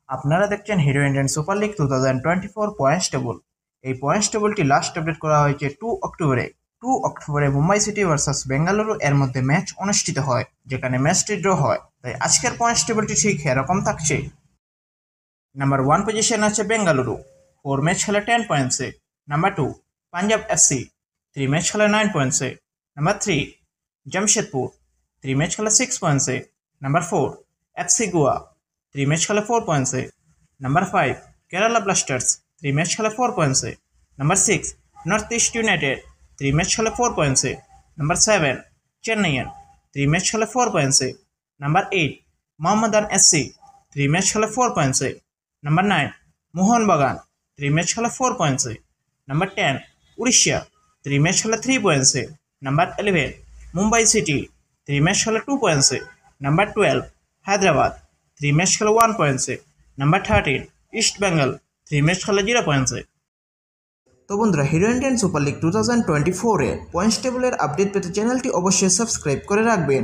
আপনারা দেখছেন hero Indian super league 2024 points table. এই পয়েন্টস টেবলটি লাস্ট আপডেট করা হয়েছে 2 অক্টোবরে মুম্বাই সিটি ভার্সেস বেঙ্গালুরু এর মধ্যে ম্যাচ অনুষ্ঠিত হয়, যেখানে ম্যাচটি ড্র হয়। তাই আজকের পয়েন্টস টেবলটি ঠিক এরকম থাকছে। নাম্বার 1 পজিশন আছে বেঙ্গালুরু, 4 ম্যাচ খেলে 10 পয়েন্টসে। নাম্বার 2 পাঞ্জাব এফসি, 3 ম্যাচ খেলে 9 পয়েন্টসে। নাম্বার 3 জামশেদপুর, 3 ম্যাচ খেলে 6 পয়েন্টসে। নাম্বার 4 এফসি গোয়া, 3 ম্যাচ খেলে 4 পয়েন্টসে। নাম্বার 5 কেরালা ব্লাস্টার্স, 3 ম্যাচ খেলে 4 পয়েন্টসে। Number 6 North East United, 3 match খেলে 4 পয়েন্টসে। নাম্বার 7 চেন্নাইয়ান, 3 ম্যাচ খেলে 4 পয়েন্টসে। নাম্বার 8 মোহাম্মদান এসসি, 3 ম্যাচ খেলে 4 পয়েন্টসে। নাম্বার 9 মোহনবাগান, 3 ম্যাচ খেলে 4 পয়েন্টসে। নাম্বার 10 উড়িষ্যা, 3 ম্যাচ খেলে 3 পয়েন্টসে। নাম্বার 11 মুম্বাই সিটি, 3 ম্যাচ খেলে 2 পয়েন্টসে। নাম্বার 12 হায়দ্রাবাদ, 3 ম্যাচ খেলে 1 পয়েন্টসে। নাম্বার 13 ইস্ট বেঙ্গল, 3 ম্যাচ খেলে 0 পয়েন্টসে। তো বন্ধুরা, হিরো ইন্ডিয়ান সুপার লিগ 2024 এর পয়েন্টস টেবলের আপডেট পেতে চ্যানেলটি অবশ্যই সাবস্ক্রাইব করে রাখবেন।